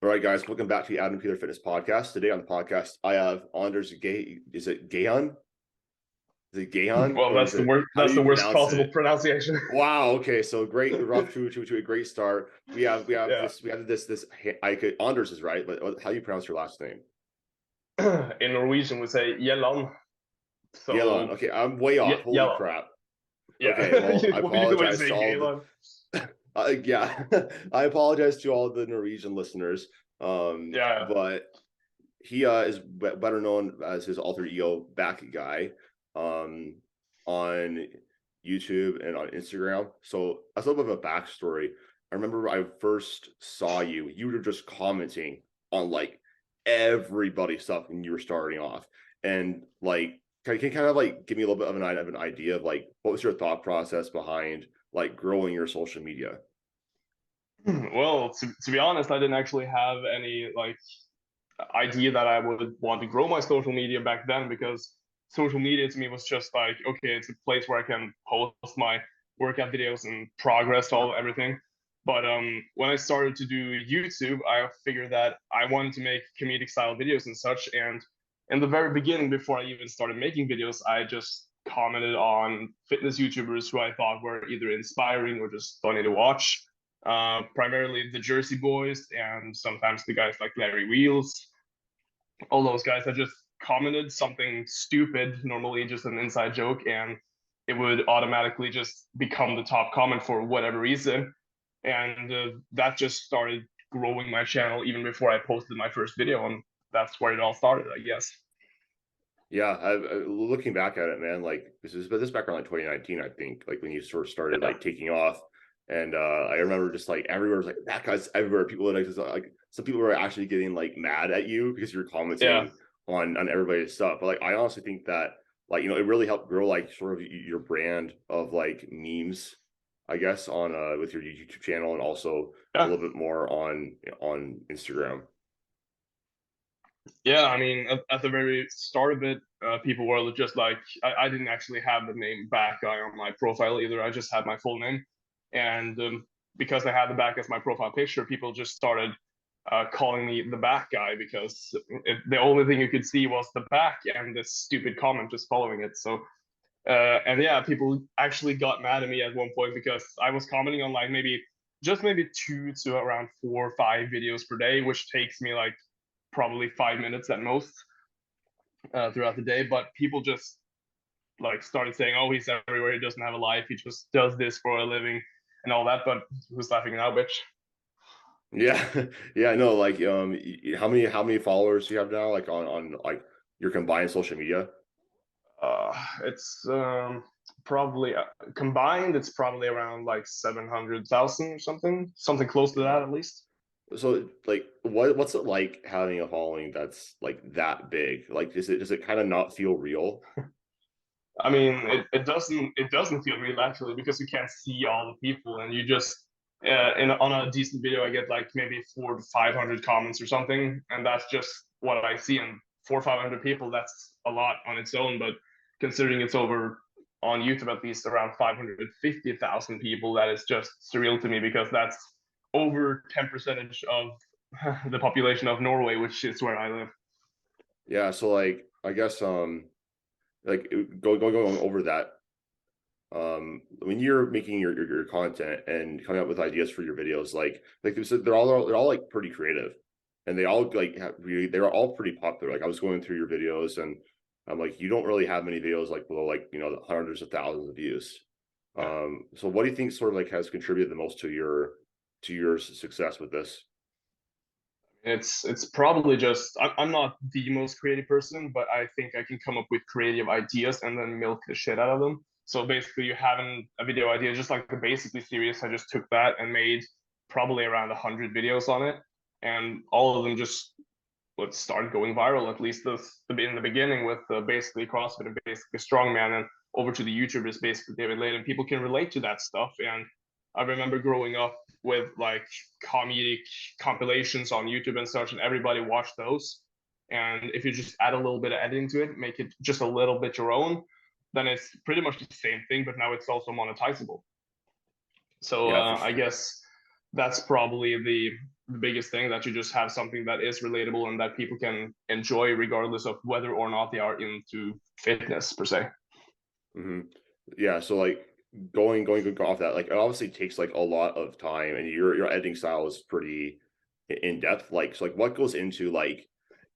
All right, guys, welcome back to the Adam Peeler Fitness Podcast. Today on the podcast, I have Anders Gay. Is it Gahan? Is it Gahan Well, or is that's the it? worst. How do That's you the worst pronounce possible it? pronunciation. Wow. Okay, so great, rough to a great start. Yeah. We have this. I could Anders is right, but how do you pronounce your last name? In Norwegian, we say "Yelland." Yelon. So Okay, I'm way off. Holy Yelland. crap. Okay, Yeah. well, I Well, you always apologize to say all the. Galen. Yeah, I apologize to all the Norwegian listeners. Yeah. But he is better known as his alter ego back guy um on YouTube and on Instagram. So as a little bit of a backstory, I remember I first saw you were just commenting on like everybody's stuff when you were starting off, and like can you kind of like give me a little bit of an idea of like what was your thought process behind like growing your social media? Well, to be honest, I didn't actually have any like idea that I would want to grow my social media back then, because social media to me was just like, okay, it's a place where I can post my workout videos and progress all everything. But when I started to do YouTube, I figured that I wanted to make comedic style videos and such. And in the very beginning, before I even started making videos, I just commented on fitness YouTubers who I thought were either inspiring or just funny to watch. Primarily the Jersey Boys and sometimes the guys like Larry Wheels, all those guys that just commented something stupid, normally just an inside joke, and it would automatically just become the top comment for whatever reason. And that just started growing my channel even before I posted my first video. And that's where it all started, I guess. Yeah, looking back at it, man, like this back around like 2019, I think, like when you sort of started Yeah. like taking off, and I remember just like everywhere was like that guy's everywhere. People were like some people were actually getting like mad at you because you're Yeah. commenting on everybody's stuff. But like I honestly think that like it really helped grow like sort of your brand of like memes, I guess, on with your YouTube channel and also a Yeah. little bit more on Instagram. Yeah, I mean, at the very start of it, people were just like, I didn't actually have the name Back Guy on my profile either. I just had my full name. And because I had the back as my profile picture, people just started calling me the Back Guy, because the only thing you could see was the back and this stupid comment just following it. So, and yeah, people actually got mad at me at one point because I was commenting on like maybe 2 to around 4 or 5 videos per day, which takes me like probably 5 minutes at most throughout the day. But people just like started saying, "Oh, he's everywhere. He doesn't have a life. He just does this for a living and all that." But who's laughing now, bitch? Yeah, yeah, no, like how many followers do you have now, like on like your combined social media? It's probably combined. It's probably around like 700,000 or something close to that Yeah. at least. So like what's it like having a following that's like that big? Like does it kind of not feel real? I mean, it doesn't feel real actually, because you can't see all the people, and you just on a decent video I get like maybe 400 to 500 comments or something, and that's just what I see. And 400 or 500 people, that's a lot on its own, but considering it's over on YouTube at least around 550,000 people, that is just surreal to me, because that's over 10% of the population of Norway, which is where I live. Yeah, so like I guess like going over that when you're making your content and coming up with ideas for your videos, like they said, they're all like pretty creative, and they all like they're all pretty popular. Like I was going through your videos, and I'm like, you don't really have many videos like below like hundreds of thousands of views. Yeah. So what do you think sort of like has contributed the most to your success with this? It's probably just I'm not the most creative person, but I think I can come up with creative ideas and then milk the shit out of them. So basically, you have a video idea, just like the Basically Serious. I just took that and made probably around 100 videos on it, and all of them just would start going viral. At least in the beginning with basically CrossFit and basically strongman, and over to the YouTubers, basically David Lade, and people can relate to that stuff. And I remember growing up with like comedic compilations on YouTube and such, and everybody watched those. And if you just add a little bit of editing to it, make it just a little bit your own, then it's pretty much the same thing, but now it's also monetizable. So Yeah, for I sure. guess that's probably the biggest thing, that you just have something that is relatable and that people can enjoy regardless of whether or not they are into fitness per se. Hmm. Yeah, so like going off that, like it obviously takes like a lot of time, and your editing style is pretty in depth. Like, so like what goes into like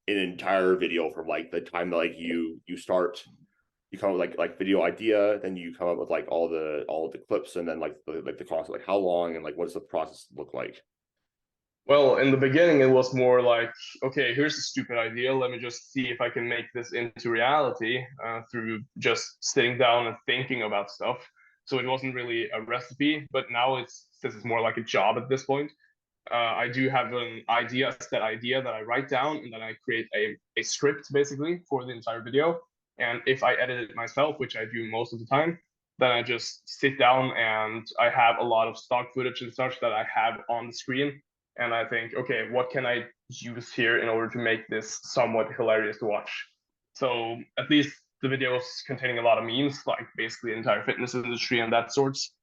an entire video from like the time that like you start, you come up with like video idea, then you come up with like all the clips, and then like the cost, like how long and like what does the process look like? Well, in the beginning, it was more like, okay, here's a stupid idea. Let me just see if I can make this into reality through just sitting down and thinking about stuff. So it wasn't really a recipe, but now since it's more like a job at this point. I do have an idea, a set idea that I write down, and then I create a script basically for the entire video. And if I edit it myself, which I do most of the time, then I just sit down and I have a lot of stock footage and such that I have on the screen. And I think, okay, what can I use here in order to make this somewhat hilarious to watch? So at least the videos containing a lot of memes, like basically the entire fitness industry and that sorts,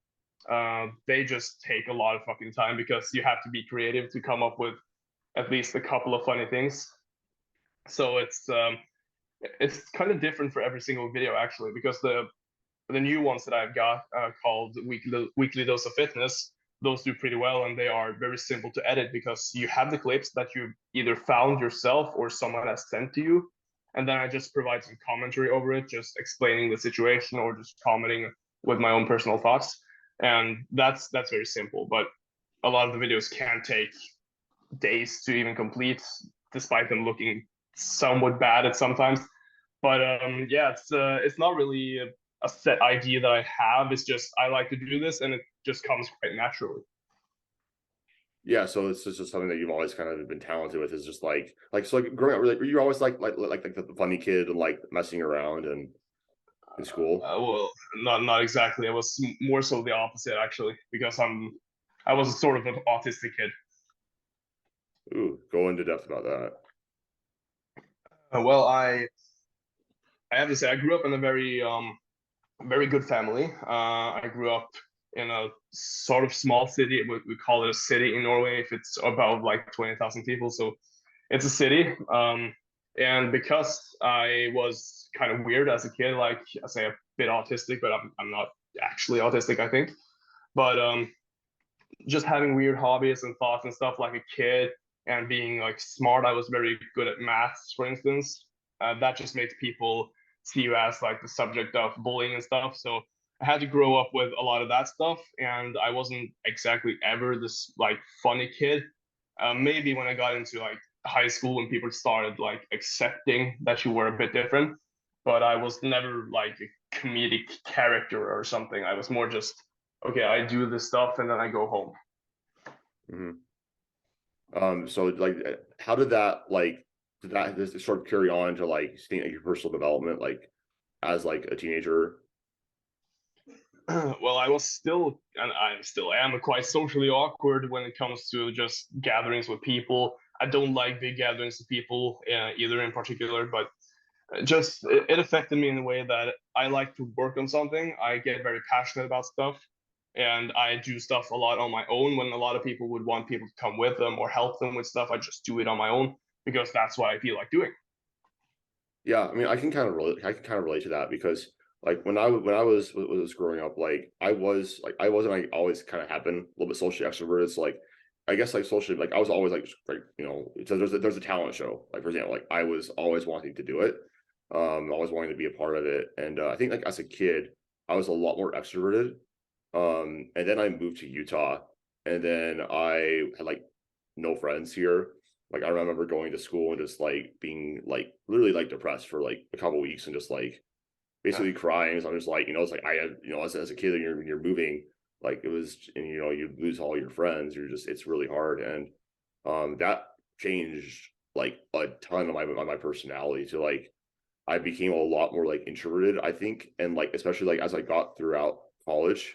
they just take a lot of fucking time because you have to be creative to come up with at least a couple of funny things. So it's kind of different for every single video actually, because the new ones that I've got called weekly dose of fitness, those do pretty well, and they are very simple to edit because you have the clips that you either found yourself or someone has sent to you, and then I just provide some commentary over it, just explaining the situation or just commenting with my own personal thoughts, and that's very simple. But a lot of the videos can take days to even complete, despite them looking somewhat bad at sometimes. But yeah, it's not really a set idea that I have. It's just I like to do this, and it just comes quite naturally. Yeah, so it's just something that you've always kind of been talented with, is just like so like growing up, really, you're always like the funny kid and like messing around and in school. Well, not exactly. I was more so the opposite actually, because I was sort of an autistic kid. Ooh, go into depth about that. Well, I have to say I grew up in a very good family. I grew up in a sort of small city. We call it a city in Norway if it's above like 20,000 people. So it's a city. And because I was kind of weird as a kid, like I say, a bit autistic, but I'm not actually autistic, I think. But just having weird hobbies and thoughts and stuff like a kid, and being like smart. I was very good at maths, for instance. That just makes people see you as like the subject of bullying and stuff. So I had to grow up with a lot of that stuff, and I wasn't exactly ever this like funny kid. Maybe when I got into like high school, when people started like accepting that you were a bit different, but I was never like a comedic character or something. I was more just, okay, I do this stuff and then I go home. Hmm. So like, how did that like did that this sort of carry on to like seeing like, your personal development, like as like a teenager? Well, I was still, and I still am, quite socially awkward when it comes to just gatherings with people. I don't like big gatherings with people either in particular, but just it affected me in a way that I like to work on something. I get very passionate about stuff, and I do stuff a lot on my own. When a lot of people would want people to come with them or help them with stuff, I just do it on my own because that's what I feel like doing. Yeah, I mean, I can kind of relate to that because like when I was growing up, like I wasn't like always kind of have been a little bit socially extroverted. So like I guess like socially, like I was always like you know, so there's a talent show, like for example, like I was always wanting to do it, always wanting to be a part of it, and I think like as a kid I was a lot more extroverted, and then I moved to Utah, and then I had like no friends here. Like I remember going to school and just like being like literally like depressed for like a couple weeks and just like Yeah. basically crying. So I'm just like, you know, it's like I had, you know, as a kid when you're moving, like it was, and you know, you lose all your friends. You're just, it's really hard. And that changed like a ton of my personality to like I became a lot more like introverted, I think, and like especially like as I got throughout college,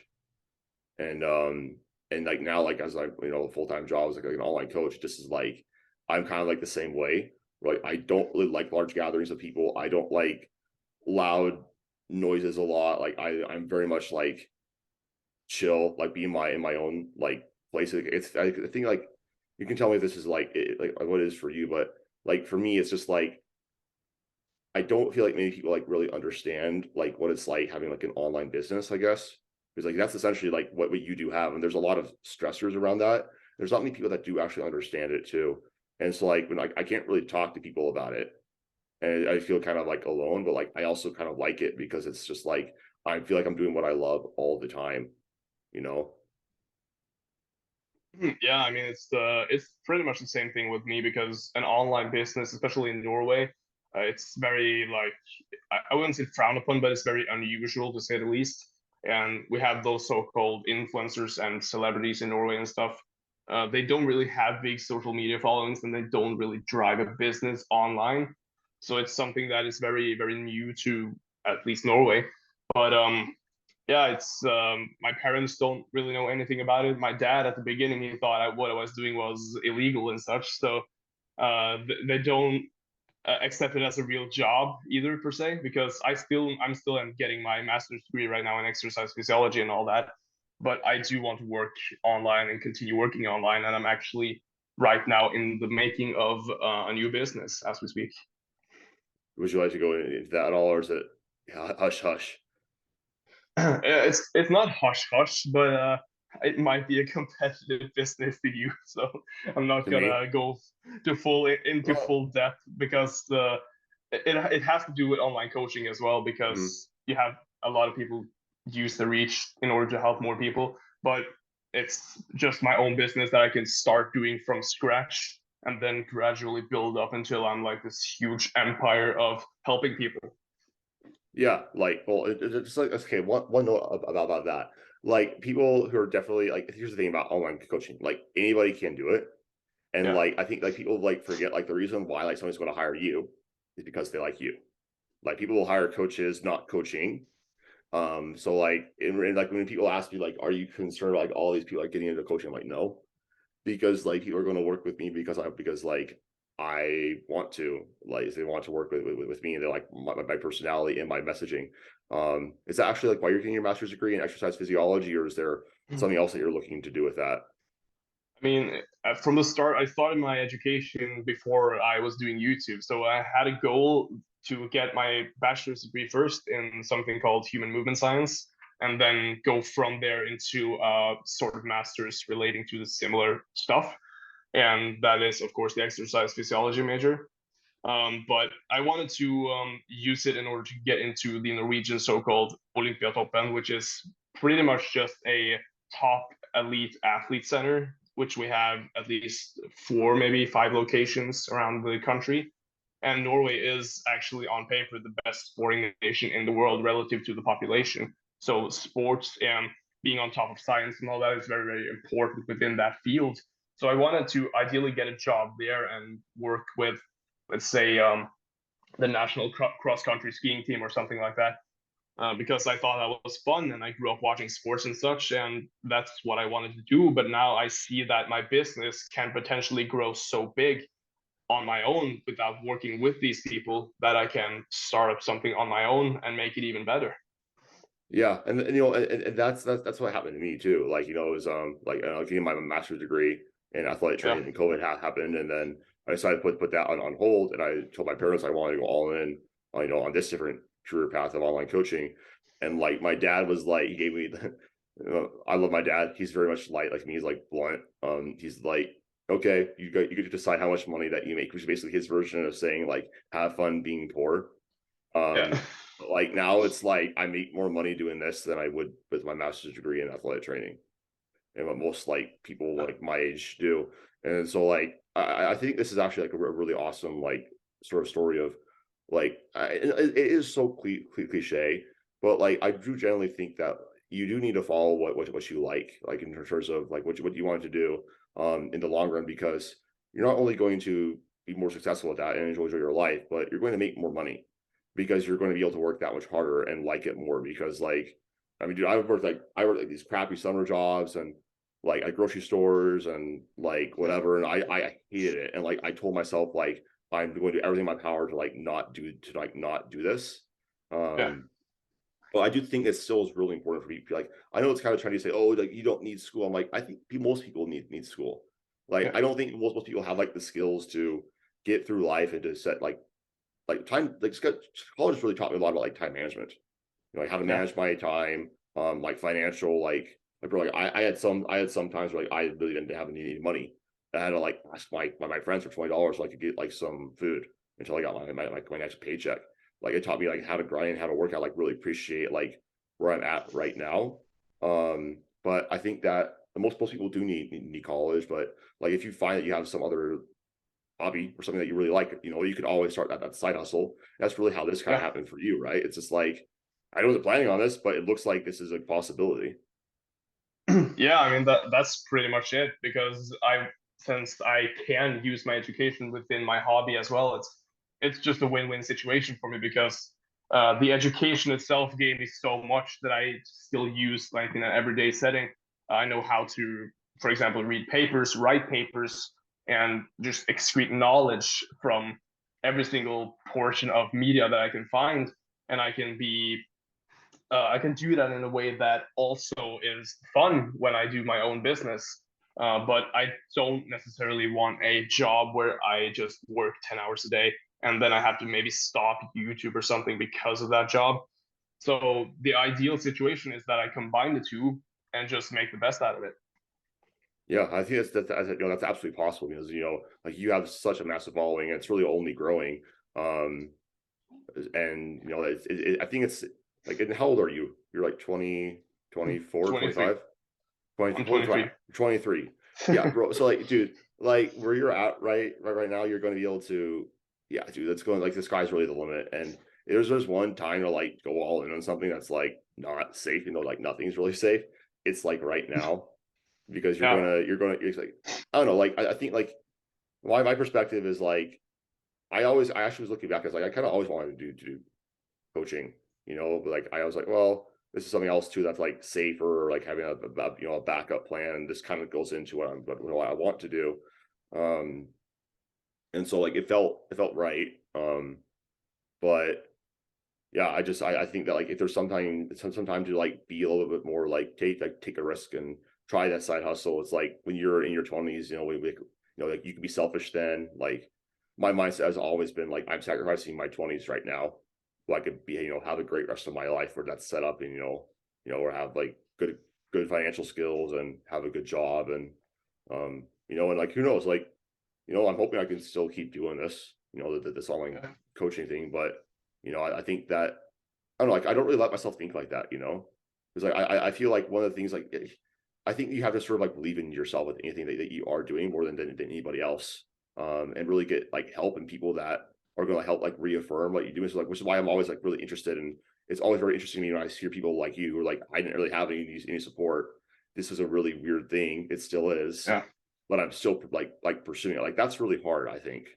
and and like now like as I, you know, a full-time job as like an online coach, this is like I'm kind of like the same way. Like I don't really like large gatherings of people. I don't like loud noises a lot. Like I'm very much like chill, like be in my own like place. I think like you can tell me if this is like like what it is for you, but like for me, it's just like I don't feel like many people like really understand like what it's like having like an online business, I guess. Because like that's essentially like what you do have. And there's a lot of stressors around that. There's not many people that do actually understand it too. And so like when I can't really talk to people about it and I feel kind of like alone, but like I also kind of like it because it's just like I feel like I'm doing what I love all the time, you know? Yeah, I mean it's pretty much the same thing with me because an online business, especially in Norway, it's very like I wouldn't say frowned upon, but it's very unusual to say the least. And we have those so-called influencers and celebrities in Norway and stuff. They don't really have big social media followings, and they don't really drive a business online. So it's something that is very very new to at least Norway. But yeah, it's my parents don't really know anything about it. My dad at the beginning he thought what I was doing was illegal and such, so they don't accept it as a real job either per se. Because I'm still am getting my master's degree right now in exercise physiology and all that, but I do want to work online and continue working online, and I'm actually right now in the making of a new business as we speak. Would you like to go into that at all, or is it hush hush? It's not hush hush, but it might be a competitive business to you. So I'm not To me? gonna go to full into Well, full depth because it has to do with online coaching as well, mhm. because you have a lot of people use the reach in order to help more people. But it's just my own business that I can start doing from scratch and then gradually build up until I'm like this huge empire of helping people. Yeah, like, well, it's like okay. One note about that, like people who are definitely like. Here's the thing about online coaching: like anybody can do it, and Yeah. like I think like people like forget like the reason why like someone's going to hire you is because they like you. Like people will hire coaches, not coaching. So like like when people ask me like, are you concerned like all these people like getting into coaching? I'm like, no, because like people are going to work with me because like I want to like they want to work with me and they like my personality and my messaging. Is that actually like why you're getting your master's degree in exercise physiology, or is there something else that you're looking to do with that? I mean, from the start, I started my education before I was doing YouTube. So I had a goal to get my bachelor's degree first in something called human movement science, and then go from there into sort of master's relating to the similar stuff. And that is, of course, the exercise physiology major. But I wanted to use it in order to get into the Norwegian so-called Olympiatoppen, which is pretty much just a top elite athlete center, which we have at least four, maybe five locations around the country. And Norway is actually on paper the best sporting nation in the world relative to the population. So sports and being on top of science and all that is very, very important within that field. So I wanted to ideally get a job there and work with, let's say, the national cross country skiing team or something like that. Because I thought that was fun and I grew up watching sports and such, and that's what I wanted to do. But now I see that my business can potentially grow so big on my own without working with these people that I can start up something on my own and make it even better. Yeah, and you know, and that's what happened to me too. Like you know, it was like getting my master's degree in athletic Yeah. training, and COVID happened, and then I decided to put that on hold, and I told my parents I wanted to go all in, you know, on this different career path of online coaching, and like my dad was like, he gave me the, I love my dad. He's very much like me. He's like blunt. He's like, okay, you get to decide how much money that you make, which is basically his version of saying like, have fun being poor. Yeah. Um, like now it's like I make more money doing this than I would with my master's degree in athletic training, and what most like people like my age do. And so like I think this is actually like a really awesome like sort of story of like it is so cliche, but like I do generally think that you do need to follow what you like in terms of like what you want to do in the long run, because you're not only going to be more successful at that and enjoy your life, but you're going to make more money because you're going to be able to work that much harder and like it more. Because like I mean, dude, I worked like these crappy summer jobs and like at grocery stores and like whatever, and I hated it. And like I told myself like I'm going to do everything in my power to like not do this. Yeah. Um, But I do think it still is really important for people. Like, I know it's kind of trying to say, oh, like you don't need school. I'm like, I think most people need school. Like, Yeah, I don't think most people have like the skills to get through life and to set like time. Like, college really taught me a lot about like time management. You know, like how to yeah, manage my time, like financial, like bro, like I had some times where like I really didn't have any money. I had to like ask my friends for $20 so I could get like some food until I got my next paycheck. Like it taught me like how to grind, how to work out, like really appreciate like where I'm at right now. But I think that most people do need college, but like if you find that you have some other hobby or something that you really like, you know, you could always start that side hustle. That's really how this kind of yeah. happened for you, right? It's just like I wasn't planning on this, but it looks like this is a possibility. Yeah, I mean that's pretty much it because I since I can use my education within my hobby as well, it's just a win-win situation for me because the education itself gave me so much that I still use like in an everyday setting. I know how to, for example, read papers, write papers, and just excrete knowledge from every single portion of media that I can find, and I can do that in a way that also is fun when I do my own business. But I don't necessarily want a job where I just work 10 hours a day and then I have to maybe stop YouTube or something because of that job. So the ideal situation is that I combine the two and just make the best out of it. Yeah, I think you know, that's absolutely possible because you know, like you have such a massive following, and it's really only growing. Um, and you know, I think it's like, and how old are you? You're like 20, 24, 23. 25, 20, I'm what is 23. that? 23. Yeah, bro. So like, dude, like where you're at right now, you're going to be able to, yeah, dude, that's going like the sky's really the limit. And there's one time to like go all in on something that's like not safe, you know, like nothing's really safe. It's like right now because Yeah. it's like, I don't know, like I think like my perspective is like I actually was looking back, I was like, I kind of always wanted to do coaching, you know, but like I was like, well, this is something else too that's like safer, or like having you know a backup plan. This kind of goes into what I want to do, um, and so like it felt right, but yeah, I think that like if there's some time to like be a little bit more like take a risk and try that side hustle. It's like when you're in your 20s, you know, you know, like you can be selfish then. Like my mindset has always been like I'm sacrificing my 20s right now so I could be, you know, have a great rest of my life where that's set up and or have like good financial skills and have a good job and you know, and like who knows, like, you know, I'm hoping I can still keep doing this, you know, this online Yeah. coaching thing, but you know, I think that I don't know, like I don't really let myself think like that, you know, because like I feel like one of the things like I think you have to sort of like believe in yourself with anything that you are doing more than anybody else, and really get like help and people that are going to help like reaffirm what you do. So like, which is why I'm always like really interested in. It's always very interesting to me when I hear people like you who are like, I didn't really have any support. This is a really weird thing. It still is, Yeah. but I'm still like pursuing it. Like that's really hard. I think.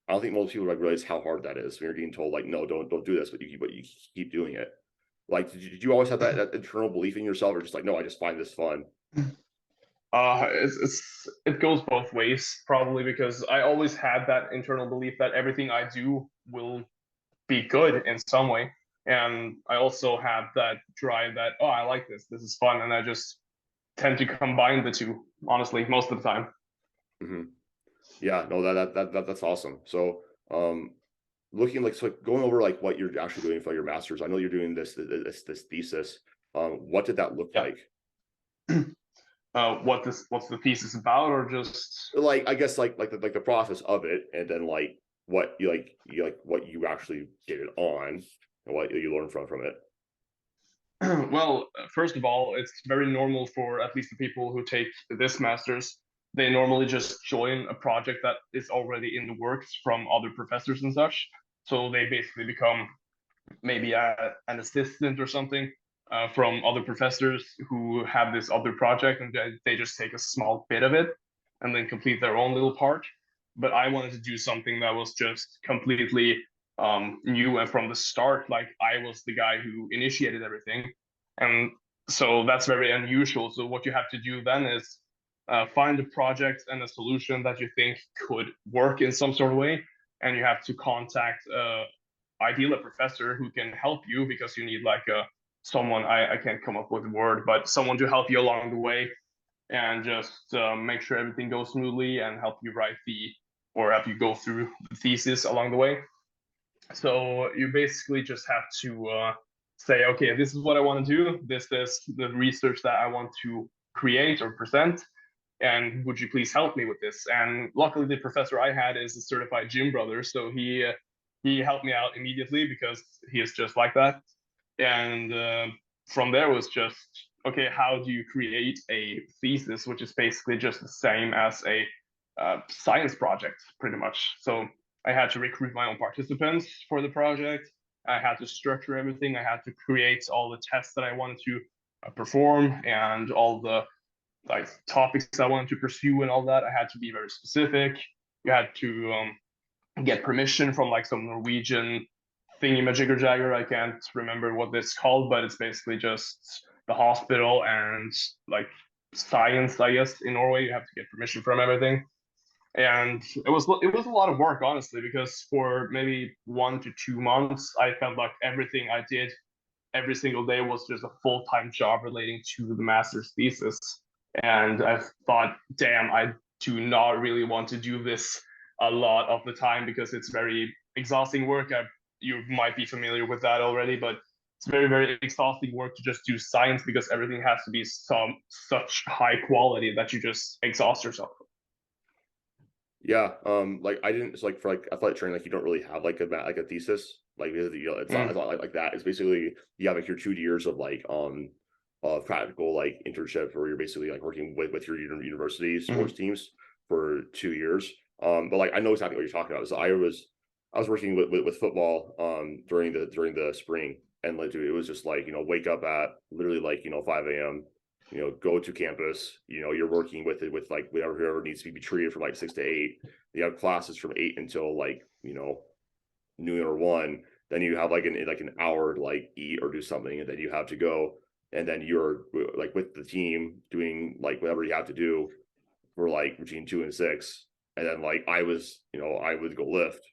I don't think most people like realize how hard that is when you're getting told like, no, don't do this, but you keep doing it. Like, did you always have that internal belief in yourself, or just like, no, I just find this fun? It goes both ways probably because I always had that internal belief that everything I do will be good in some way. And I also have that drive that, oh, I like this. This is fun. And I just tend to combine the two, honestly, most of the time. Hmm. Yeah, no, that's awesome. So, looking like so like, going over like what you're actually doing for your master's. I know you're doing this thesis. What did that look Yeah. like? What's the thesis about, or just Like, I guess like the process of it, and then like what you actually did it on, and what you learned from it. well, first of all, it's very normal for at least the people who take this master's. They normally just join a project that is already in the works from other professors and such. So they basically become maybe an assistant or something from other professors who have this other project, and they just take a small bit of it and then complete their own little part. But I wanted to do something that was just completely new and from the start. Like I was the guy who initiated everything, and so that's very unusual. So what you have to do then is find a project and a solution that you think could work in some sort of way, and you have to contact ideal a professor who can help you because you need like someone, I can't come up with a word, but someone to help you along the way and just make sure everything goes smoothly and help you write help you go through the thesis along the way. So you basically just have to say, okay, this is what I want to do. This is the research that I want to create or present. And would you please help me with this? And luckily, the professor I had is a certified gym brother, so he helped me out immediately because he is just like that. And from there was just, okay, how do you create a thesis, which is basically just the same as a science project, pretty much. So I had to recruit my own participants for the project. I had to structure everything. I had to create all the tests that I wanted to perform and all the like topics I wanted to pursue and all that. I had to be very specific. You had to get permission from like some Norwegian thingy jagger. I can't remember what it's called, but it's basically just the hospital and like science, I guess, in Norway. You have to get permission from everything. And it was a lot of work, honestly, because for maybe 1 to 2 months, I felt like everything I did every single day was just a full-time job relating to the master's thesis. And I thought, damn, I do not really want to do this a lot of the time because it's very exhausting work. You might be familiar with that already, but it's very, very exhausting work to just do science because everything has to be such high quality that you just exhaust yourself. Yeah, like I didn't. It's like for like athletic training, like you don't really have like a thesis, like because, it's not like that. It's basically you have like your 2 years of like practical like internship where you're basically like working with your university sports Mm-hmm. teams for 2 years. But like I know exactly what you're talking about. So I was working with football during the spring, and like dude, it was just like wake up at literally like 5 a.m. Go to campus. You're working with it with like whoever needs to be treated from like 6 to 8. You have classes from 8 until like noon or 1. Then you have like an hour to like eat or do something, and then you have to go, and then you're like with the team doing like whatever you have to do for like between 2 and 6. And then like I would go lift,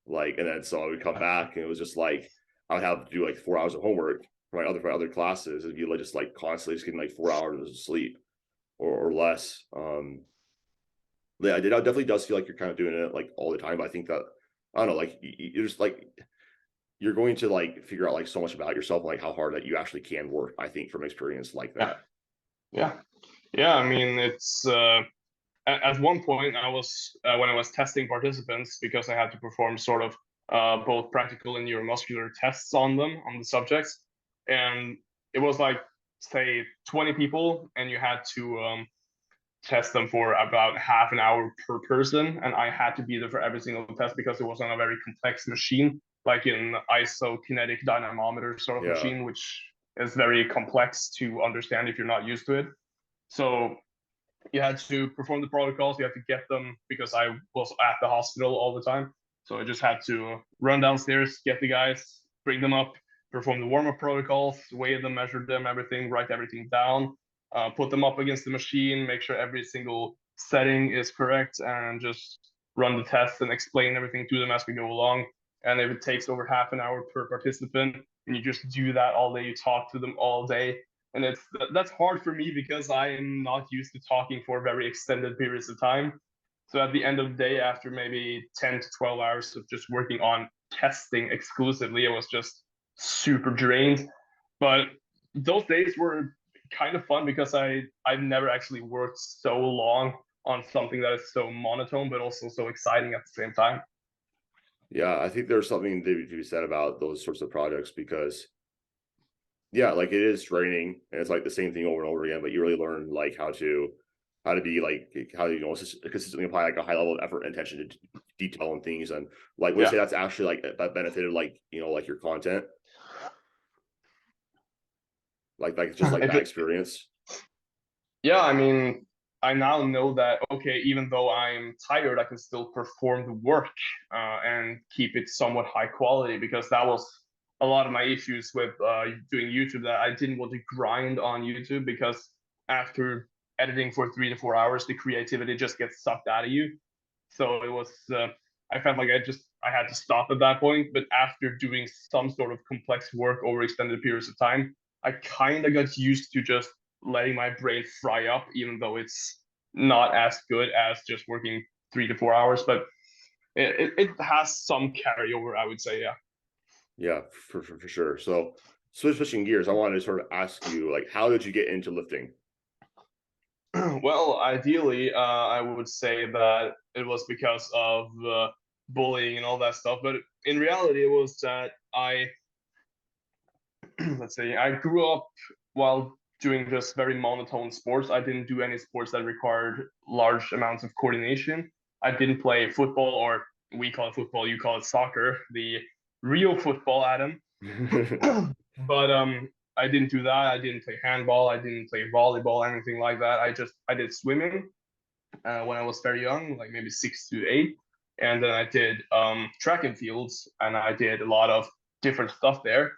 like, and then so I would come back, and it was just like I would have to do like 4 hours of homework for my other classes. It'd be like just like constantly just getting like 4 hours of sleep or less. Yeah, it definitely does feel like you're kind of doing it like all the time. But I think that I don't know, like you're just like you're going to like figure out like so much about yourself, like how hard that you actually can work. I think from experience like Yeah, that. yeah, yeah. I mean, it's at one point I was when I was testing participants because I had to perform sort of both practical and neuromuscular tests on them on the subjects, and it was like say 20 people, and you had to test them for about half an hour per person, and I had to be there for every single test because it was on a very complex machine, like an isokinetic dynamometer sort of Yeah. machine, which is very complex to understand if you're not used to it. So you had to perform the protocols. You had to get them because I was at the hospital all the time. So I just had to run downstairs, get the guys, bring them up, perform the warm up protocols, weigh them, measure them, everything, write everything down, put them up against the machine, make sure every single setting is correct, and just run the tests and explain everything to them as we go along. And if it takes over half an hour per participant, and you just do that all day, you talk to them all day, and that's hard for me because I am not used to talking for very extended periods of time. So at the end of the day, after maybe 10 to 12 hours of just working on testing exclusively, I was just super drained. But those days were kind of fun because I've never actually worked so long on something that is so monotone but also so exciting at the same time. Yeah, I think there's something to be said about those sorts of projects because yeah, like it is draining and it's like the same thing over and over again, but you really learn like how to be like how to consistently apply like a high level of effort and attention to detail and things. And like would you Yeah. say that's actually like that benefited like like your content, like just like If that it, experience. Yeah, I mean, I now know that, okay, even though I'm tired, I can still perform the work and keep it somewhat high quality because that was a lot of my issues with doing YouTube, that I didn't want to grind on YouTube because after editing for 3 to 4 hours, the creativity just gets sucked out of you. So it was, I felt like I had to stop at that point. But after doing some sort of complex work over extended periods of time, I kind of got used to just letting my brain fry up, even though it's not as good as just working 3 to 4 hours. But it has some carryover, I would say. Yeah. Yeah, for sure. So switching gears, I wanted to sort of ask you, like, how did you get into lifting? Well, ideally, I would say that it was because of bullying and all that stuff. But in reality, it was that let's say, I grew up while doing just very monotone sports. I didn't do any sports that required large amounts of coordination. I didn't play football, or we call it football, you call it soccer, the real football, Adam. But I didn't do that. I didn't play handball. I didn't play volleyball, anything like that. I did swimming when I was very young, like maybe 6 to 8, and then I did track and fields, and I did a lot of different stuff there.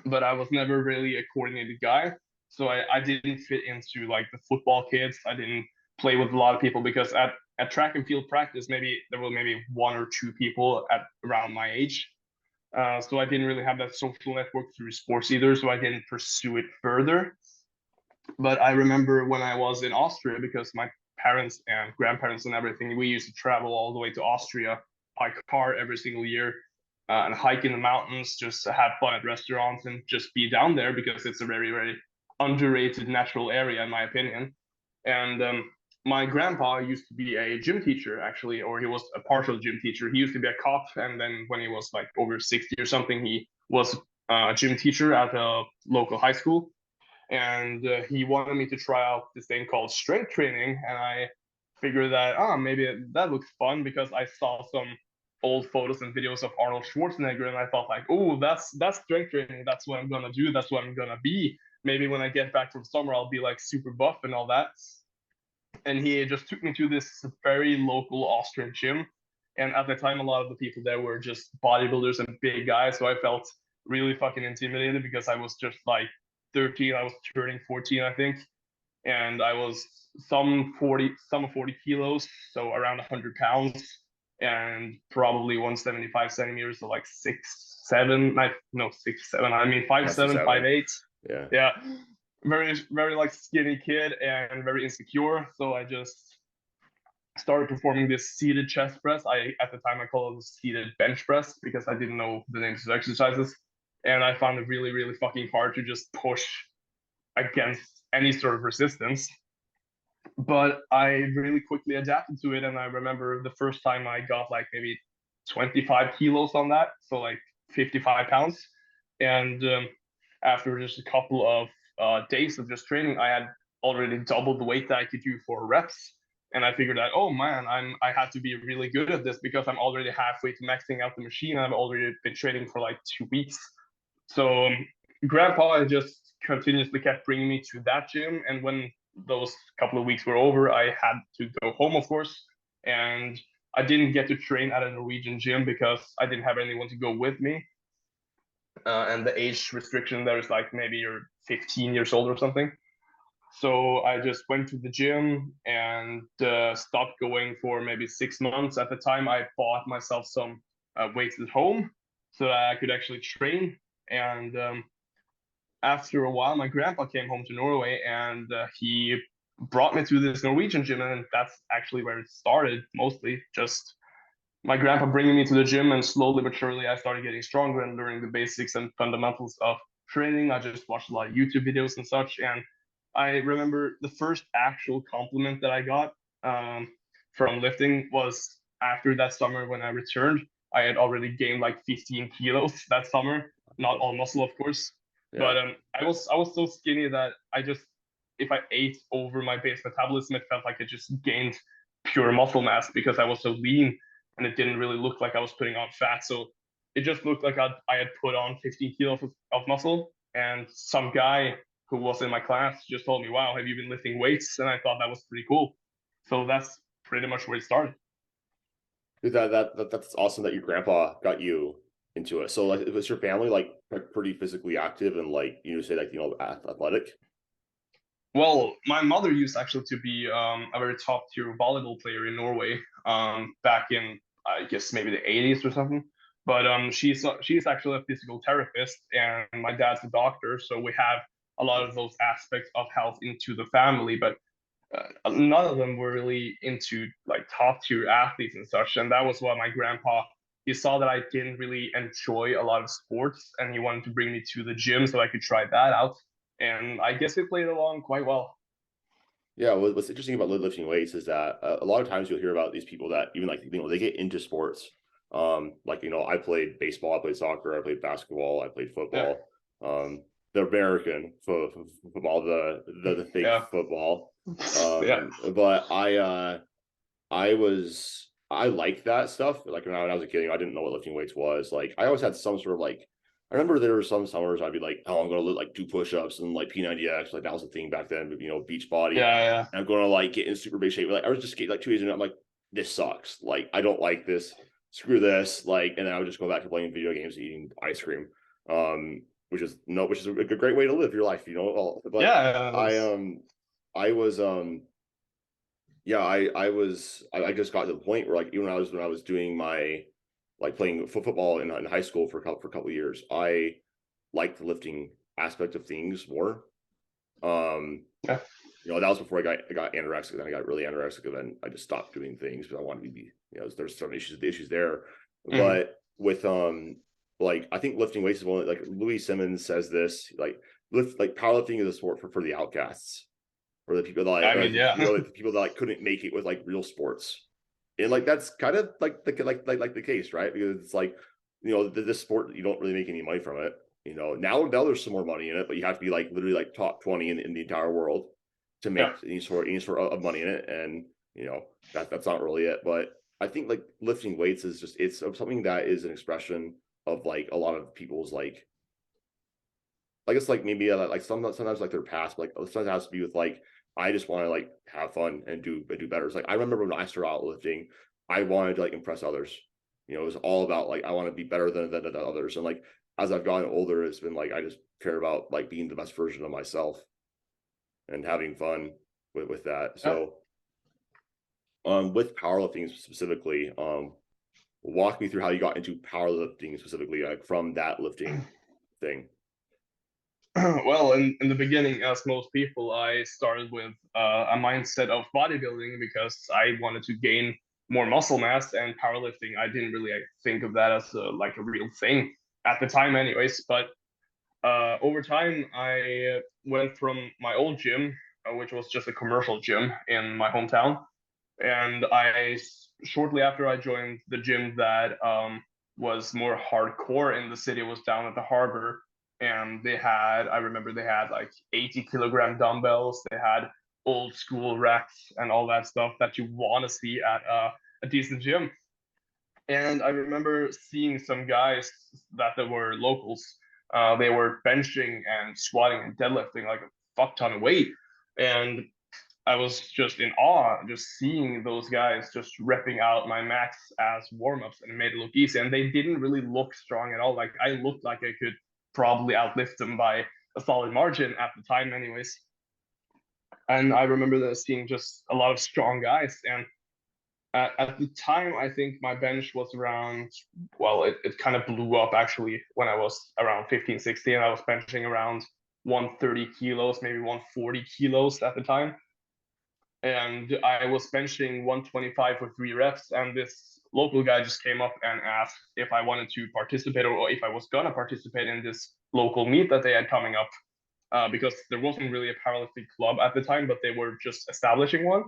But I was never really a coordinated guy, so I didn't fit into like the football kids. I didn't play with a lot of people because at track and field practice, maybe there were maybe 1 or 2 people at around my age. So I didn't really have that social network through sports either, so I didn't pursue it further. But I remember when I was in Austria, because my parents and grandparents and everything, we used to travel all the way to Austria by car every single year, and hike in the mountains, just have fun at restaurants and just be down there because it's a very, very underrated natural area, in my opinion. And my grandpa used to be a gym teacher, actually, or he was a partial gym teacher. He used to be a cop, and then when he was like over 60 or something, he was a gym teacher at a local high school. And he wanted me to try out this thing called strength training, and I figured that maybe that looks fun because I saw some old photos and videos of Arnold Schwarzenegger, and I thought like, oh, that's strength training. That's what I'm gonna do. That's what I'm gonna be. Maybe when I get back from summer, I'll be like super buff and all that. And he just took me to this very local Austrian gym. And at the time, a lot of the people there were just bodybuilders and big guys. So I felt really fucking intimidated because I was just like 13. I was turning 14, I think. And I was some 40 kilos, so around 100 pounds, and probably 175 centimeters, so like 6'7", no 6'7", I mean five Yeah, six, seven, seven. 5'8". Yeah. Yeah, very, very like skinny kid and very insecure. So I just started performing this seated chest press. At the time I called it a seated bench press because I didn't know the names of exercises, and I found it really, really fucking hard to just push against any sort of resistance. But I really quickly adapted to it, and I remember the first time I got like maybe 25 kilos on that, so like 55 pounds. And after just a couple of days of just training, I had already doubled the weight that I could do for reps. And I figured out, oh man, I have to be really good at this because I'm already halfway to maxing out the machine, and I've already been training for like 2 weeks. So grandpa just continuously kept bringing me to that gym, and when those couple of weeks were over, I had to go home, of course, and I didn't get to train at a Norwegian gym because I didn't have anyone to go with me. And the age restriction there is like maybe you're 15 years old or something. So I just went to the gym and stopped going for maybe 6 months. At the time, I bought myself some weights at home so that I could actually train. And after a while, my grandpa came home to Norway, and he brought me to this Norwegian gym, and that's actually where it started. Mostly just my grandpa bringing me to the gym, and slowly but surely, I started getting stronger and learning the basics and fundamentals of training. I just watched a lot of YouTube videos and such, and I remember the first actual compliment that I got from lifting was after that summer when I returned. I had already gained like 15 kilos that summer, not all muscle, of course, Yeah. but I was so skinny that I just, if I ate over my base metabolism, it felt like I just gained pure muscle mass because I was so lean, and it didn't really look like I was putting on fat. So it just looked like I had put on 15 kilos of muscle. And some guy who was in my class just told me, "Wow, have you been lifting weights?" And I thought that was pretty cool. So that's pretty much where it started. Dude, that's awesome that your grandpa got you into it. So like, was your family like pretty physically active and like you say like athletic? Well, my mother used actually to be a very top tier volleyball player in Norway back in, I guess, maybe the 80s or something. But she's actually a physical therapist, and my dad's a doctor, so we have a lot of those aspects of health into the family. But none of them were really into like top tier athletes and such. And that was why my grandpa, he saw that I didn't really enjoy a lot of sports, and he wanted to bring me to the gym so I could try that out. And I guess it played along quite well. Yeah, what's interesting about lifting weights is that a lot of times you'll hear about these people that even like they get into sports. Like I played baseball, I played soccer, I played basketball, I played Yeah, football. The American football, the fake yeah, football. yeah, But I like that stuff. Like when I was a kid, I didn't know what lifting weights was. Like I always had some sort of like. I remember there were some summers I'd be like, oh, I'm gonna like do push-ups and like P90X, like that was a thing back then. Beach body. yeah, yeah. And I'm gonna like get in super big shape. Like I was just getting like 2 days and I'm like, this sucks. Like I don't like this. Screw this. Like, and then I would just go back to playing video games, and eating ice cream. Which is a great way to live your life. But Yeah, I I was yeah, I just got to the point where like even when I was doing my like playing football in high school for a couple of years, I liked the lifting aspect of things more. Um, yeah. that was before I got anorexic. Then I got really anorexic, and then I just stopped doing things because I wanted to be, there's some issues there. Hmm. But with like I think lifting weights is one like Louis Simmons says this like powerlifting is a sport for the outcasts or the people that I mean, yeah, the people that like couldn't make it with like real sports. And like that's kind of like the case, right? Because it's like, this sport you don't really make any money from it. Now there's some more money in it, but you have to be like literally like top 20 in the entire world to yeah. make any sort of money in it. And that's not really it. But I think like lifting weights is just it's something that is an expression of like a lot of people's like I guess like maybe like sometimes like their past, but, like sometimes it has to be with like I just want to like have fun and do better. It's like I remember when I started out lifting, I wanted to like impress others. It was all about like I want to be better than others. And like as I've gotten older, it's been like I just care about like being the best version of myself and having fun with that. Yeah. So with powerlifting specifically, walk me through how you got into powerlifting specifically, like from that lifting thing. Well, in the beginning, as most people, I started with a mindset of bodybuilding because I wanted to gain more muscle mass, and powerlifting, I didn't really think of that as like a real thing at the time, anyways. But over time, I went from my old gym, which was just a commercial gym in my hometown, and shortly after I joined the gym that was more hardcore in the city, was down at the harbor, and I remember they had like 80-kilogram dumbbells, they had old school racks and all that stuff that you want to see at a decent gym. And I remember seeing some guys that were locals. They were benching and squatting and deadlifting like a fuck ton of weight, and I was just in awe just seeing those guys just repping out my max as warm-ups, and it made it look easy. And they didn't really look strong at all. Like I looked like I could probably outlift them by a solid margin at the time, anyways. And I remember seeing just a lot of strong guys. And at the time, I think my bench was around, well, it kind of blew up actually when I was around 15, 16. I was benching around 130 kilos, maybe 140 kilos at the time, and I was benching 125 for 3 reps. And this local guy just came up and asked if I wanted to participate, or if I was gonna participate in this local meet that they had coming up, because there wasn't really a powerlifting club at the time, but they were just establishing one.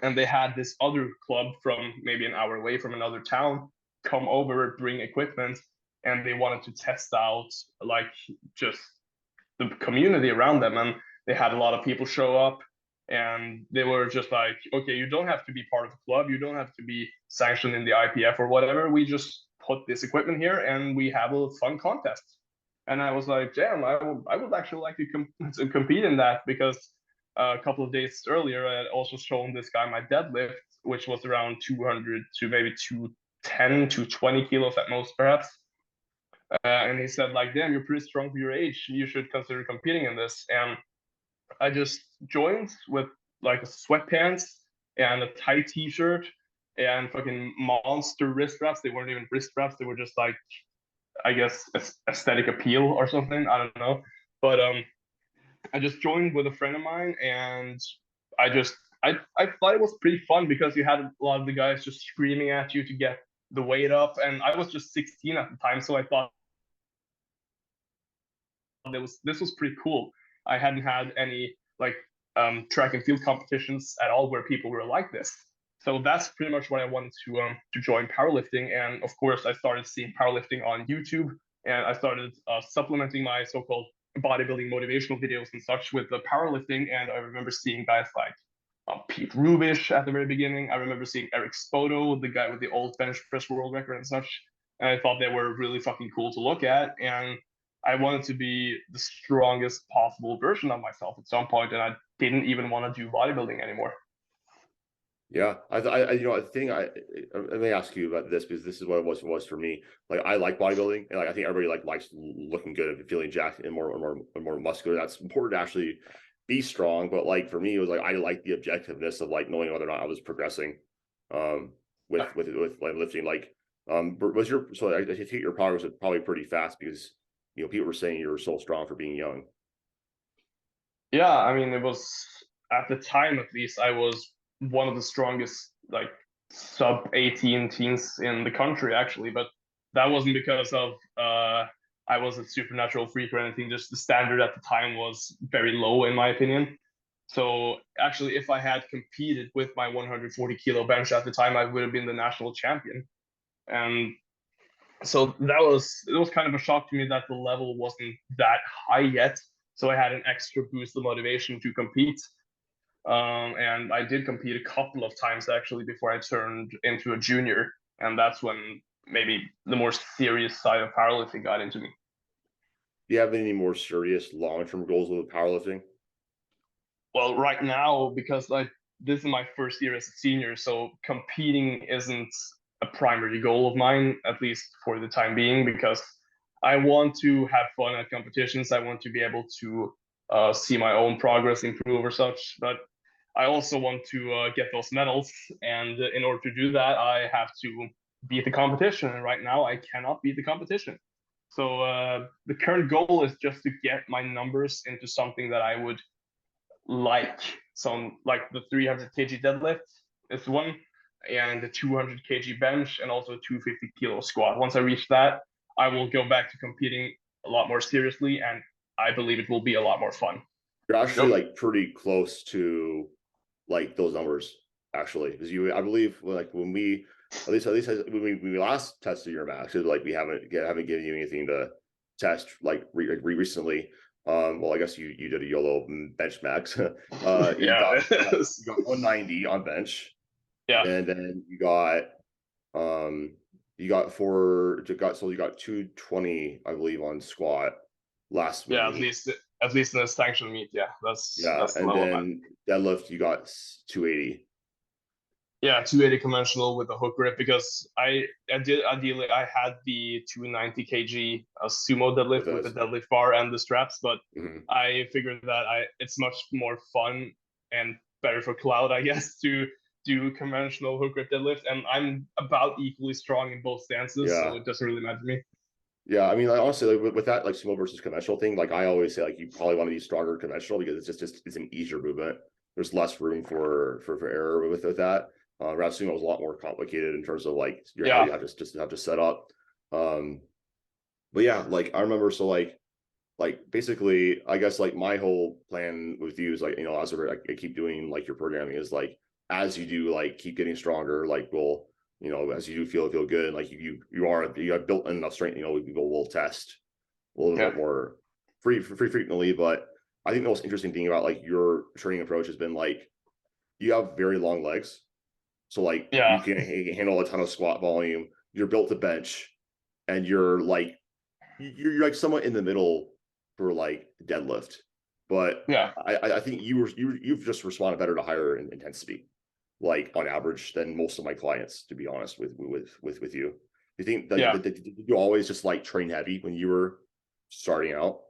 And they had this other club from maybe an hour away from another town come over, bring equipment, and they wanted to test out like just the community around them. And they had a lot of people show up, and they were just like, okay, you don't have to be part of the club, you don't have to be sanctioned in the IPF or whatever, we just put this equipment here and we have a fun contest. And I was like, damn, I would actually like to compete in that, because a couple of days earlier I had also shown this guy my deadlift, which was around 200 to maybe 210 to 20 kilos at most, perhaps. And he said like, damn, you're pretty strong for your age, you should consider competing in this. And I just joined with like sweatpants and a tight t-shirt, and fucking monster wrist wraps. They weren't even wrist wraps. They were just like, I guess, aesthetic appeal or something. I don't know. But I just joined with a friend of mine, and I just I thought it was pretty fun because you had a lot of the guys just screaming at you to get the weight up, and I was just 16 at the time, so I thought this was pretty cool. I hadn't had any like track and field competitions at all where people were like this. So that's pretty much what I wanted to join powerlifting. And of course, I started seeing powerlifting on YouTube, and I started supplementing my so-called bodybuilding motivational videos and such with the powerlifting. And I remember seeing guys like Pete Rubish at the very beginning. I remember seeing Eric Spoto, the guy with the old bench press world record and such. And I thought they were really fucking cool to look at. And I wanted to be the strongest possible version of myself at some point, and I didn't even want to do bodybuilding anymore. Yeah, I think I may ask you about this because this is what it was for me. Like, I like bodybuilding, and like I think everybody like likes looking good and feeling jacked and more muscular. That's important to actually be strong. But like for me, it was like I like the objectiveness of like knowing whether or not I was progressing, with like lifting. Like, was your so I think your progress was probably pretty fast because people were saying you were so strong for being young. Yeah, I mean, it was at the time at least, I was one of the strongest, like sub 18 teens in the country, actually. But that wasn't because of I was a supernatural freak or anything. Just the standard at the time was very low, in my opinion. So actually, if I had competed with my 140 kilo bench at the time, I would have been the national champion. And so it was kind of a shock to me that the level wasn't that high yet. So I had an extra boost of motivation to compete. And I did compete a couple of times actually before I turned into a junior, and that's when maybe the more serious side of powerlifting got into me. Do you have any more serious long-term goals with powerlifting? Well, right now, because like this is my first year as a senior, so competing isn't a primary goal of mine, at least for the time being, because I want to have fun at competitions. I want to be able to see my own progress improve or such. But I also want to get those medals, and in order to do that, I have to beat the competition. And right now, I cannot beat the competition. So the current goal is just to get my numbers into something that I would like. Some like the 300 kg deadlift is one, and the 200 kg bench, and also 250 kilo squat. Once I reach that, I will go back to competing a lot more seriously, and I believe it will be a lot more fun. You're actually Yep. like pretty close to like those numbers actually, because I believe like when we at least when we last tested your max, like we haven't given you anything to test like recently. Well, I guess you did a YOLO bench max. You got Yeah. you got 190 on bench, Yeah. and then um you got you got 220, I believe, on squat last Yeah. meet. At least in a sanctioned meet. Yeah. Yeah, That's the and level I'm at. then deadlift you got 280. Yeah, 280 conventional with a hook grip because I did ideally I had the 290 kg sumo With deadlift with the those. deadlift bar and the straps, but Mhm. I figured that I it's much more fun and better for cloud, I guess, to do conventional hook grip deadlift, and I'm about equally strong in both stances, so Yeah. it doesn't really matter to me. Yeah, I mean, like, honestly, like, with that like sumo versus conventional thing, like I always say, like you probably want to be stronger conventional because it's an easier movement. There's less room for error with that. Whereas sumo is a lot more complicated in terms of like how Yeah, you have to just have to set up. Um, but yeah, like I remember, so like basically, I guess like my whole plan with you is like as I keep doing like your programming is like as you do like keep getting stronger, like we'll as you do feel good, like you have built enough strength, we'll test a little yeah, bit more free frequently. But I think the most interesting thing about like your training approach has been like you have very long legs, so like you yeah, can handle a ton of squat volume. You're built to bench, and you're like somewhat in the middle for like deadlift, but yeah, I think you've just responded better to higher intensity, like on average than most of my clients, to be honest with you. You think yeah. that you always just like train heavy when you were starting out?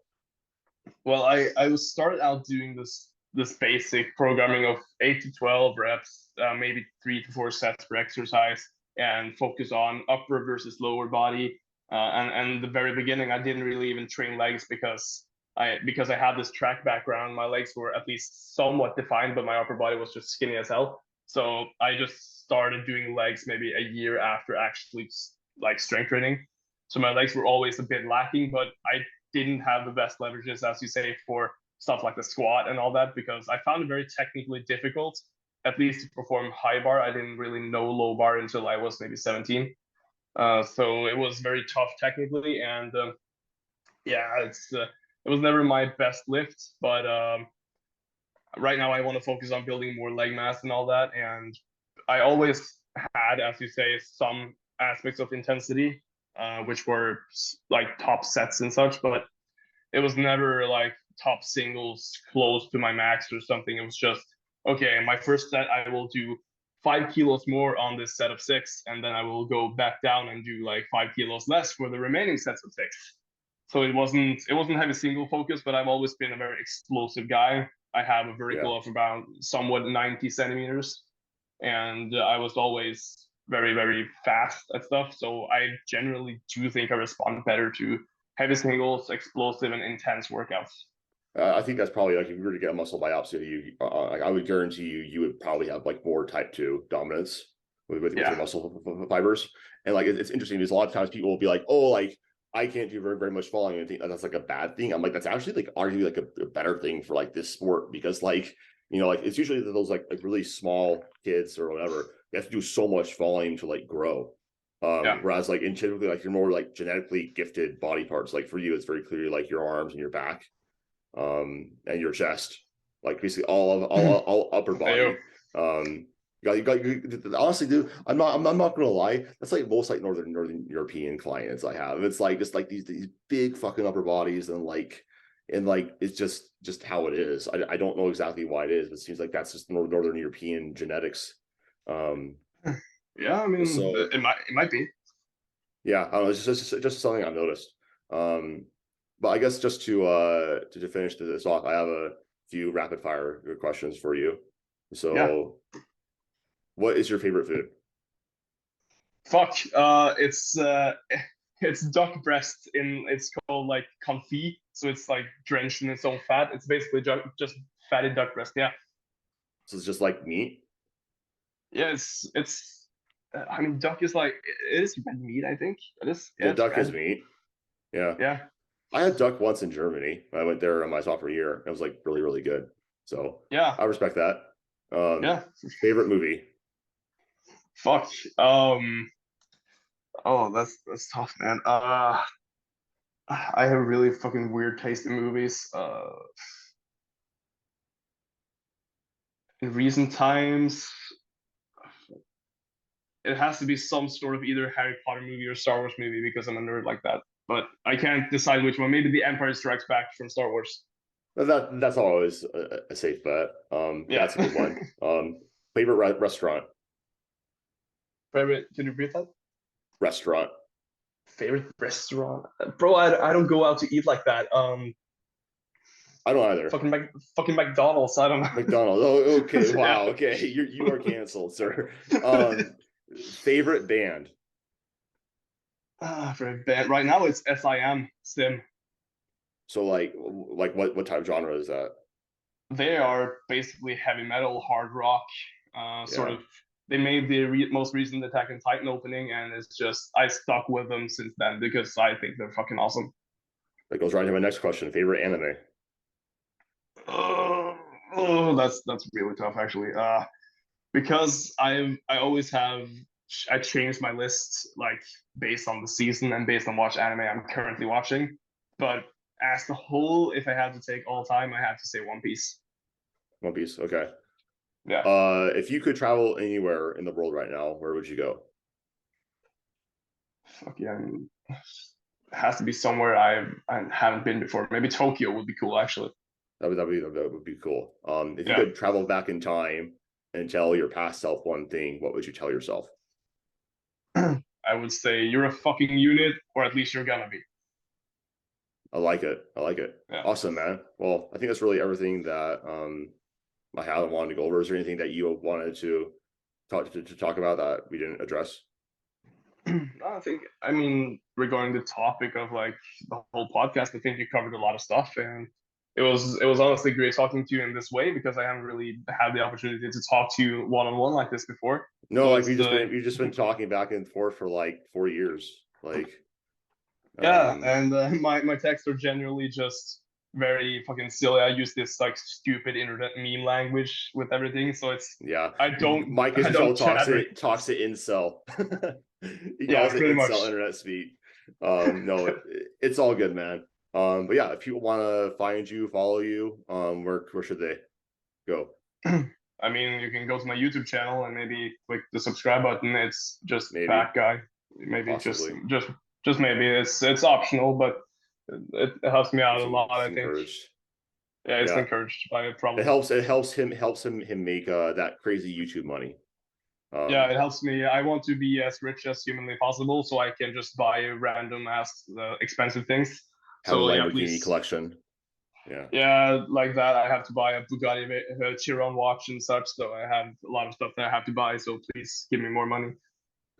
Well, I was started out doing this this basic programming of 8 to 12 reps, maybe 3 to 4 sets per exercise, and focus on upper versus lower body. And the very beginning, I didn't really even train legs because I had this track background. My legs were at least somewhat defined, but my upper body was just skinny as hell. So I just started doing legs maybe a year after actually like strength training. So my legs were always a bit lacking, but I didn't have the best leverages, as you say, for stuff like the squat and all that, because I found it very technically difficult, at least to perform high bar. I didn't really know low bar until I was maybe 17. So it was very tough technically, and yeah, it was never my best lift, but right now I want to focus on building more leg mass and all that. And I always had, as you say, some aspects of intensity, which were like top sets and such, but it was never like top singles close to my max or something. It was just, okay, my first set, I will do 5 kilos more on this set of 6, and then I will go back down and do like 5 kilos less for the remaining sets of 6. So it wasn't heavy single focus, but I've always been a very explosive guy. I have a Yeah. vertical of about somewhat 90 centimeters, and I was always very, very fast at stuff. So I generally do think I respond better to heavy singles, explosive, and intense workouts. I think that's probably like if you were to get a muscle biopsy, like I would guarantee you would probably have like more type 2 dominance with your Yeah, muscle fibers. And like it's interesting because a lot of times people will be like, oh, like I can't do very much falling and think that's like a bad thing. I'm like, that's actually like arguably like a better thing for like this sport, because like, you know, like it's usually those like really small kids or whatever, they have to do so much volume to like grow. yeah, Whereas like in typically like your more like genetically gifted body parts, like for you, it's very clearly like your arms and your back, and your chest, like basically all upper Ayo. body. Honestly, dude, I'm not gonna lie. That's like most like northern European clients I have. It's like just like these big fucking upper bodies, and like it's just how it is. I don't know exactly why it is, but it seems like that's just northern European genetics. Um, Yeah, I mean, so it might be. yeah, I don't know. It's just something I've noticed. Um, but I guess just to finish this off, I have a few rapid fire questions for you. Yeah. So, what is your favorite food? Fuck. It's duck breast in. It's called like confit, so it's like drenched in its own fat. It's basically just fatty duck breast. Yeah. So it's just like meat. Yeah. It's. I mean, duck is like it is red meat. I think it is. Yeah, Yeah, it's duck is red. meat. Yeah, Yeah. I had duck once in Germany. I went there on my sophomore year. It was like really good. So Yeah. I respect that. Yeah. Favorite movie? Fuck. Oh, that's tough, man. I have really fucking weird taste in movies. In recent times, it has to be some sort of either Harry Potter movie or Star Wars movie because I'm a nerd like that. But I can't decide which one. Maybe The Empire Strikes Back from Star Wars. That's always a safe bet. Yeah. That's a good one. Favorite restaurant? Favorite? Can you repeat that? Restaurant. Favorite restaurant, bro? I don't go out to eat like that. I don't either. Fucking McDonald's. I don't know. McDonald's. Oh, okay. Yeah. Wow. Okay. You are canceled, sir. Favorite band? For a band right now, it's Sim. So what type of genre is that? They are basically heavy metal, hard rock, sort Yeah. of. They made the most recent Attack on Titan opening, and it's just I stuck with them since then because I think they're fucking awesome. That goes right into my next question. Favorite anime? Oh, that's really tough actually. Because I always have I changed my list like based on the season and based on what anime I'm currently watching. But as the whole, if I had to take all time, I have to say One Piece. One Piece. Okay. Yeah. If you could travel anywhere in the world right now, where would you go? Fuck yeah. It has to be somewhere I haven't been before. Maybe Tokyo would be cool actually. That would be cool. If you Yeah. could travel back in time and tell your past self one thing, what would you tell yourself? I would say you're a fucking unit, or at least you're gonna be. I like it. I like it. Yeah. Awesome, man. Well, I think that's really everything that I haven't wanted to go over? Is there anything that you wanted to talk about that we didn't address? I think, I mean, regarding the topic of like the whole podcast, I think you covered a lot of stuff, and it was honestly great talking to you in this way because I haven't really had the opportunity to talk to you one on one like this before. No, So like it's the we've just been talking back and forth for like 4 years. Like, yeah, um, and my texts are generally just very fucking silly. I use this like stupid internet meme language with everything, so it's yeah, I don't Mike is I just all don't chat very toxic incel. He calls yeah, it pretty incel much. internet speak. No, it's all good, man. But yeah, if people want to find you, follow you, where should they go? I mean, you can go to my YouTube channel and maybe click the subscribe button. It's just Maybe, Fat Guy. Maybe possibly, just maybe it's optional, but it helps me out a lot, it's I think. encouraged. Yeah, it's Yeah, encouraged by probably. it helps him make that crazy YouTube money. Yeah, Um, it helps me. I want to be as rich as humanly possible, so I can just buy random ass expensive things. have a So yeah, Lamborghini please. collection. Yeah, Yeah, like that. I have to buy a Bugatti Chiron watch and such. So I have a lot of stuff that I have to buy. So please give me more money.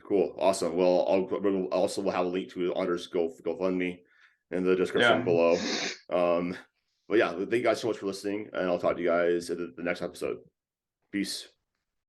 cool, awesome. Well, we'll also will have a link to Anders GoFundMe in the description Yeah. below. But yeah, thank you guys so much for listening, and I'll talk to you guys in the next episode. Peace.